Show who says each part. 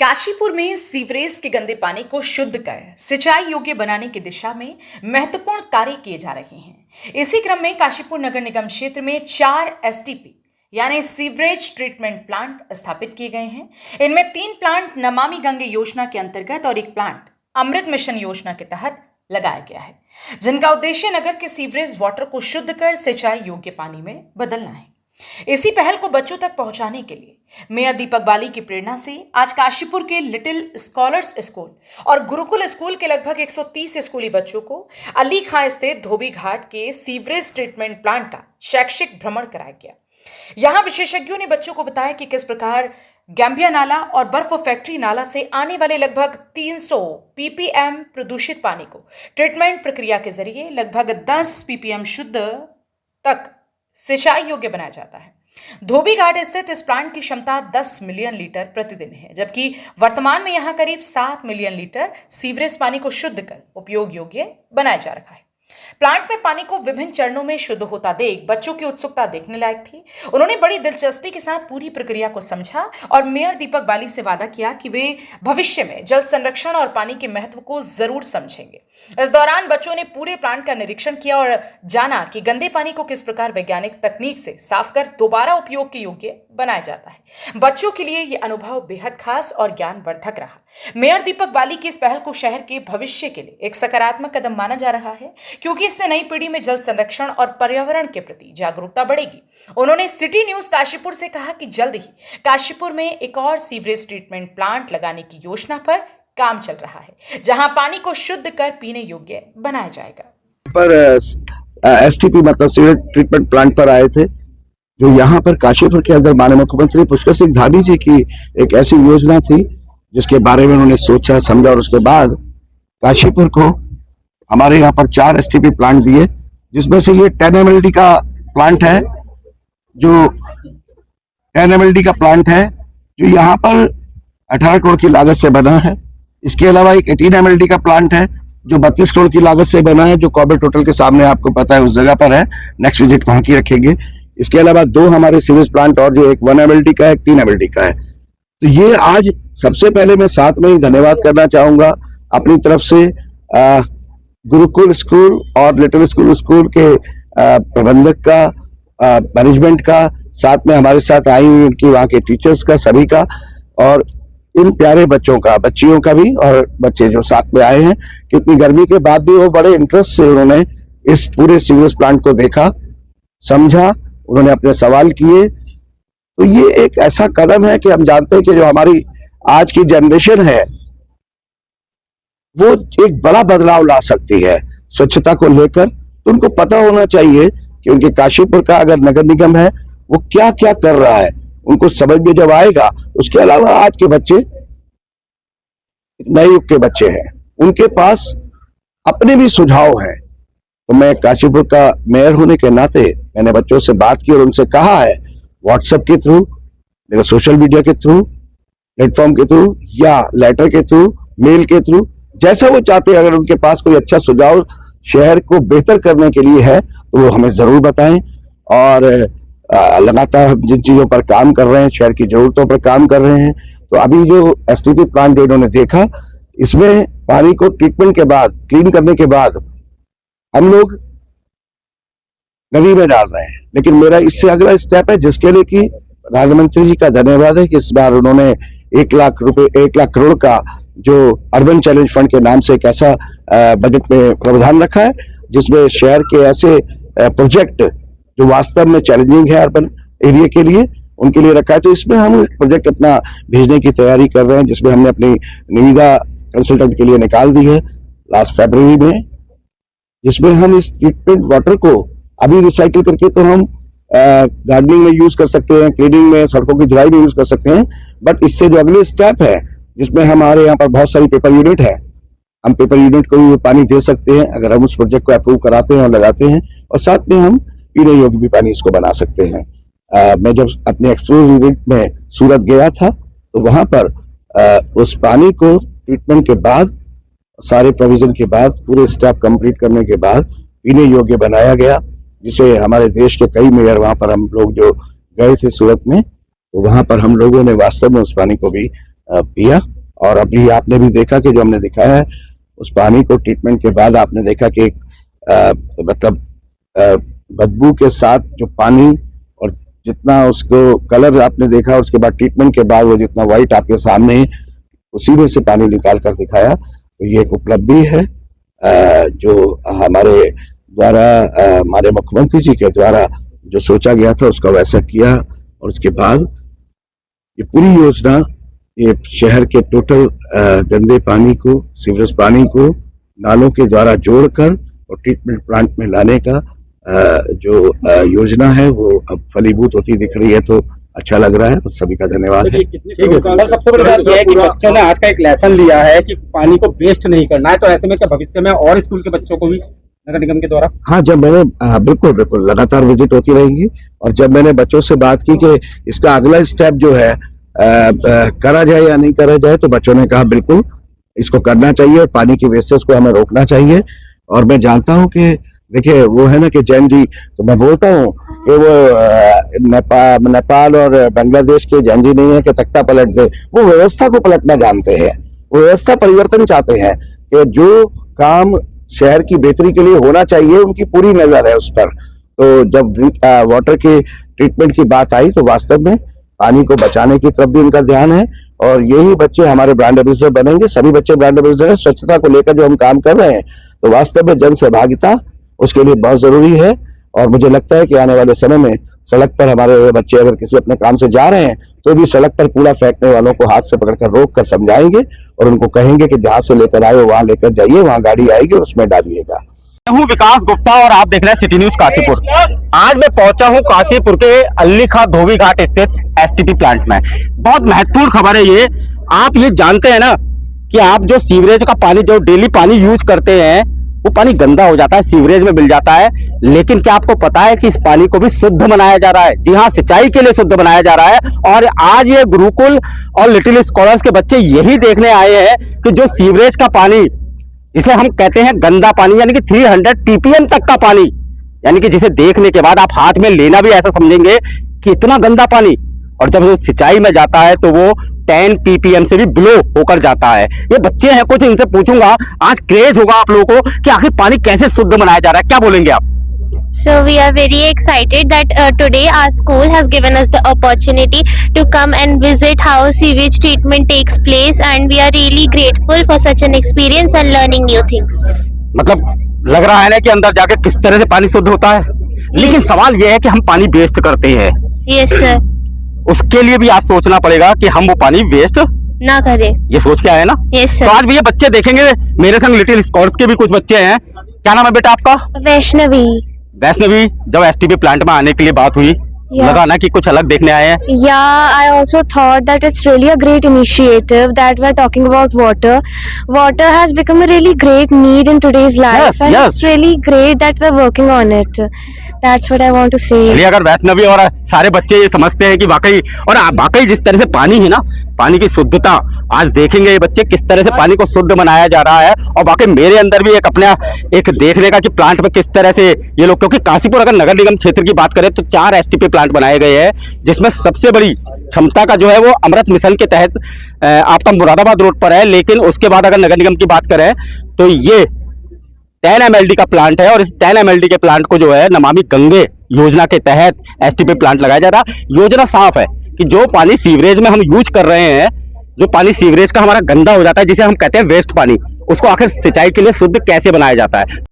Speaker 1: काशीपुर में सीवरेज के गंदे पानी को शुद्ध कर सिंचाई योग्य बनाने की दिशा में महत्वपूर्ण कार्य किए जा रहे हैं। इसी क्रम में काशीपुर नगर निगम क्षेत्र में 4 एसटीपी यानी सीवरेज ट्रीटमेंट प्लांट स्थापित किए गए हैं। इनमें 3 प्लांट नमामि गंगे योजना के अंतर्गत और 1 प्लांट अमृत मिशन योजना के तहत लगाया गया है, जिनका उद्देश्य नगर के सीवरेज वाटर को शुद्ध कर सिंचाई योग्य पानी में बदलना है। इसी पहल को बच्चों तक पहुंचाने के लिए मेयर दीपक बाली की प्रेरणा से आज काशीपुर के लिटिल स्कॉलर्स स्कूल और गुरुकुल स्कूल के लगभग 130 स्कूली बच्चों को अली खां स्थित धोबी घाट के सीवरेज ट्रीटमेंट प्लांट का शैक्षिक भ्रमण कराया गया। यहां विशेषज्ञों ने बच्चों को बताया कि किस प्रकार गैम्बिया नाला और बर्फ फैक्ट्री नाला से आने वाले लगभग 300 पीपीएम प्रदूषित पानी को ट्रीटमेंट प्रक्रिया के जरिए लगभग 10 पीपीएम शुद्ध तक सिंचाई योग्य बनाया जाता है। धोबी घाट स्थित इस प्लांट की क्षमता 10 मिलियन लीटर प्रतिदिन है, जबकि वर्तमान में यहां करीब 7 मिलियन लीटर सीवरेज पानी को शुद्ध कर उपयोग योग्य बनाया जा रहा है। प्लांट में पानी को विभिन्न चरणों में शुद्ध होता देख बच्चों की उत्सुकता देखने लायक थी। उन्होंने बड़ी दिलचस्पी के साथ पूरी प्रक्रिया को समझा और मेयर दीपक बाली से वादा किया कि वे भविष्य में जल संरक्षण और पानी के महत्व को जरूर समझेंगे। इस दौरान बच्चों ने पूरे प्लांट का निरीक्षण किया और जाना कि गंदे पानी को किस प्रकार वैज्ञानिक तकनीक से साफ कर दोबारा उपयोग के योग्य बनाया जाता है। बच्चों के लिए यह अनुभव बेहद खास और ज्ञानवर्धक रहा। मेयर दीपक बाली की इस पहल को शहर के भविष्य के लिए एक सकारात्मक कदम माना जा रहा है, क्योंकि इससे नई पीढ़ी में जल संरक्षण और पर्यावरण के प्रति जागरूकता बढ़ेगी। उन्होंने सिटी न्यूज काशीपुर से कहा कि जल्द ही काशीपुर में एक और सीवरेज ट्रीटमेंट प्लांट लगाने की योजना पर काम चल रहा है, जहां पानी को शुद्ध कर पीने योग्य बनाया जाएगा।
Speaker 2: पर एसटीपी मतलब सीवरेज ट्रीटमेंट प्लांट पर आए थे, जो यहाँ पर काशीपुर के अंदर माननीय मुख्यमंत्री पुष्कर सिंह धामी जी की एक ऐसी योजना थी जिसके बारे में उन्होंने सोचा समझा और उसके बाद काशीपुर को हमारे यहाँ पर 4 एसटीपी प्लांट दिए, जिसमें से ये 10 MLD का प्लांट है, जो 10 MLD का प्लांट है जो यहाँ पर 18 करोड़ की लागत से बना है। इसके अलावा एक 18 MLD का प्लांट है जो 32 करोड़ की लागत से बना है, जो कॉर्बेट होटल के सामने आपको पता है उस जगह पर है। नेक्स्ट विजिट वहां की रखेंगे। इसके अलावा 2 हमारे सीवरेज प्लांट और जो एक 1 MLD का है, एक 3 MLD का है। तो ये आज सबसे पहले मैं साथ में ही धन्यवाद करना चाहूंगा अपनी तरफ से गुरुकुल स्कूल और लिटिल स्कूल के प्रबंधक का, मैनेजमेंट का, साथ में हमारे साथ आई हुई उनकी वहाँ के टीचर्स का, सभी का, और इन प्यारे बच्चों का, बच्चियों का भी, और बच्चे जो साथ में आए हैं कि इतनी गर्मी के बाद भी वो बड़े इंटरेस्ट से उन्होंने इस पूरे सीवरेज प्लांट को देखा, समझा, उन्होंने अपने सवाल किए। तो ये एक ऐसा कदम है कि हम जानते हैं कि जो हमारी आज की जनरेशन है वो एक बड़ा बदलाव ला सकती है स्वच्छता को लेकर। तो उनको पता होना चाहिए कि उनके काशीपुर का अगर नगर निगम है वो क्या क्या कर रहा है, उनको समझ में जब आएगा। उसके अलावा आज के बच्चे नए युग के बच्चे हैं, उनके पास अपने भी सुझाव हैं। तो मैं काशीपुर का मेयर होने के नाते मैंने बच्चों से बात की और उनसे कहा है व्हाट्सएप के थ्रू, मेरे सोशल मीडिया के थ्रू, प्लेटफॉर्म के थ्रू या लेटर के थ्रू, मेल के थ्रू, जैसा वो चाहते हैं, अगर उनके पास कोई अच्छा सुझाव शहर को बेहतर करने के लिए है तो वो हमें जरूर बताएं। और लगातार हम जिन चीजों पर काम कर रहे हैं, शहर की जरूरतों पर काम कर रहे हैं। तो अभी जो एसटीपी प्लांट जो इन्होंने देखा, इसमें पानी को ट्रीटमेंट के बाद, क्लीन करने के बाद हम लोग नदी में डाल रहे हैं। लेकिन मेरा इससे अगला स्टेप है, जिसके लिए कि प्रधानमंत्री जी का धन्यवाद है कि इस बार उन्होंने 1 लाख करोड़ का जो अर्बन चैलेंज फंड के नाम से एक ऐसा बजट में प्रावधान रखा है, जिसमें शहर के ऐसे प्रोजेक्ट जो वास्तव में चैलेंजिंग है अर्बन एरिया के लिए, उनके लिए रखा है। तो इसमें हम प्रोजेक्ट अपना भेजने की तैयारी कर रहे हैं, जिसमें हमने अपनी निविदा कंसल्टेंट के लिए निकाल दी है लास्ट फरवरी में, जिसमें हम इस ट्रीटमेंट वाटर को अभी रिसाइकिल करके तो हम गार्डनिंग में यूज कर सकते हैं, क्लीनिंग में, सड़कों की धुलाई में यूज कर सकते हैं। बट इससे जो अगले स्टेप है, जिसमें हमारे यहाँ पर बहुत सारी पेपर यूनिट है, हम पेपर यूनिट को भी पानी दे सकते हैं अगर हम उस प्रोजेक्ट को अप्रूव कराते हैं और लगाते हैं, और साथ में हम पीने योग्य भी पानी इसको बना सकते हैं। मैं जब अपने एक्सप्लोर यूनिट में सूरत गया था तो वहां पर उस पानी को ट्रीटमेंट के बाद, सारे प्रोविजन के बाद, पूरे स्टेप कंप्लीट करने के बाद पीने योग्य बनाया गया, जिसे हमारे देश के कई मेयर वहां पर हम लोग जो गए थे सूरत में, तो वहां पर हम लोगों ने वास्तव में उस पानी को भी पिया। और अभी आपने भी देखा कि जो हमने दिखाया है उस पानी को ट्रीटमेंट के बाद आपने देखा कि बदबू के साथ जो पानी और जितना उसको कलर आपने देखा, उसके बाद ट्रीटमेंट के बाद वो जितना वाइट आपके सामने है उसी में से पानी निकाल कर दिखाया। तो ये एक उपलब्धि है जो हमारे द्वारा, हमारे मुख्यमंत्री जी के द्वारा जो सोचा गया था उसका वैसा किया। और उसके बाद ये पूरी योजना ये शहर के टोटल गंदे पानी को, सीवरेज पानी को नालों के द्वारा जोड़कर और ट्रीटमेंट प्लांट में लाने का जो योजना है वो अब फलीभूत होती दिख रही है। तो अच्छा लग रहा है और सभी का धन्यवाद है।
Speaker 3: ठीक है सर, सबसे बड़ी बात यह है कि बच्चों ने आज का एक लेसन लिया है कि पानी को वेस्ट नहीं करना है। तो ऐसे में क्या भविष्य में और स्कूल के बच्चों को भी नगर निगम के द्वारा?
Speaker 2: हाँ, जब मैंने बिल्कुल बिल्कुल लगातार विजिट होती रहेंगी। और जब मैंने बच्चों से बात की कि इसका अगला स्टेप जो है करा जाए या नहीं करा जाए, तो बच्चों ने कहा बिल्कुल इसको करना चाहिए और पानी की वेस्टेज को हमें रोकना चाहिए। और मैं जानता हूं कि देखिए वो है ना कि जैन जी, तो मैं बोलता हूं कि वो नेपाल और बांग्लादेश के जैन जी नहीं है कि तख्ता पलट दे, वो व्यवस्था को पलटना जानते हैं, वो व्यवस्था परिवर्तन चाहते हैं कि जो काम शहर की बेहतरी के लिए होना चाहिए उनकी पूरी नजर है उस पर। तो जब वाटर के ट्रीटमेंट की बात आई तो वास्तव में पानी को बचाने की तरफ भी उनका ध्यान है। और यही बच्चे हमारे ब्रांड एम्बेसडर बनेंगे, सभी बच्चे ब्रांड एम्बेसडर हैं। स्वच्छता को लेकर जो हम काम कर रहे हैं तो वास्तव में जन सहभागिता उसके लिए बहुत जरूरी है। और मुझे लगता है कि आने वाले समय में सड़क पर हमारे बच्चे अगर किसी अपने काम से जा रहे हैं तो भी सड़क पर कूड़ा फेंकने वालों को हाथ से पकड़कर रोक कर समझाएंगे और उनको कहेंगे कि जहां से लेकर आए वहां लेकर जाइए, वहां गाड़ी आएगी और उसमें डालिएगा।
Speaker 3: मैं हूं विकास गुप्ता और आप देख रहे हैं सिटी न्यूज काशीपुर। आज मैं पहुंचा हूं काशीपुर के अल्ली खां धोबी घाट स्थित एसटीपी प्लांट में। बहुत महत्वपूर्ण खबर है ये। आप ये जानते हैं ना कि आप जो सीवरेज का पानी, जो डेली पानी यूज करते हैं, वो पानी गंदा हो जाता है, सीवरेज में मिल जाता है। लेकिन क्या आपको पता है कि इस पानी को भी शुद्ध बनाया जा रहा है? जी हाँ, सिंचाई के लिए शुद्ध बनाया जा रहा है। और आज ये गुरुकुल और लिटिल स्कॉलर्स के बच्चे यही देखने आए हैं कि जो सीवरेज का पानी, जिसे हम कहते हैं गंदा पानी, यानी कि 300 टीपीएम तक का पानी, यानी कि जिसे देखने के बाद आप हाथ में लेना भी ऐसा समझेंगे कि इतना गंदा पानी, और जब वो सिंचाई में जाता है तो वो 10 ppm से भी बिलो होकर जाता है। ये बच्चे हैं कुछ, इनसे पूछूंगा। आज क्रेज होगा आप लोगों को कि आखिर पानी कैसे शुद्ध बनाया जा रहा है, क्या बोलेंगे आप?
Speaker 4: So we are very excited that today our school has given us the opportunity to come and visit how sewage treatment takes place, and we are really grateful for such an experience and learning new things.
Speaker 3: मतलब लग रहा है ना कि अंदर जाके किस तरह से पानी शुद्ध होता है। लेकिन सवाल यह है कि हम पानी वेस्ट करते हैं।
Speaker 4: Yes sir.
Speaker 3: उसके लिए भी आज सोचना पड़ेगा कि हम वो पानी वेस्ट
Speaker 4: ना करें।
Speaker 3: ये सोच के आए ना?
Speaker 4: Yes sir.
Speaker 3: तो आज भी ये बच्चे देखेंगे, मेरे संग लिटिल स्कॉलर्स के भी कुछ बच्चे हैं। क्या नाम है बेटा आपका?
Speaker 4: वैष्णवी।
Speaker 3: वैष्णवी, जब एसटीपी प्लांट में आने के लिए बात हुई, लगा ना कि कुछ अलग देखने आए हैं?
Speaker 4: Yeah, I also thought that it's really a great initiative that we're talking about water. Water has become a really great need in today's life,
Speaker 3: Yes,
Speaker 4: and
Speaker 3: yes.
Speaker 4: it's really great that we're working on it. That's what I want to say.
Speaker 3: चलिए, अगर वैष्णवी और सारे बच्चे ये समझते हैं कि वाकई, और वाकई जिस तरह से पानी है ना, पानी की शुद्धता आज देखेंगे ये बच्चे किस तरह से पानी को शुद्ध बनाया जा रहा है। और वाकई मेरे अंदर भी एक अपना एक देखने का कि प्लांट में किस तरह से ये लोग, क्योंकि काशीपुर अगर नगर निगम क्षेत्र की बात करें तो 4 एसटीपी प्लांट बनाए गए हैं, जिसमें सबसे बड़ी क्षमता का जो है वो अमृत मिशन के तहत आपका मुरादाबाद रोड पर है। लेकिन उसके बाद अगर नगर निगम की बात करें तो ये 10 MLD का प्लांट है, और इस 10 MLD के प्लांट को जो है नमामि गंगे योजना के तहत एसटीपी प्लांट लगाया जा रहा है। योजना साफ है कि जो पानी सीवरेज में हम यूज कर रहे हैं, जो पानी सीवरेज का हमारा गंदा हो जाता है, जिसे हम कहते हैं वेस्ट पानी, उसको आखिर सिंचाई के लिए शुद्ध कैसे बनाया जाता है।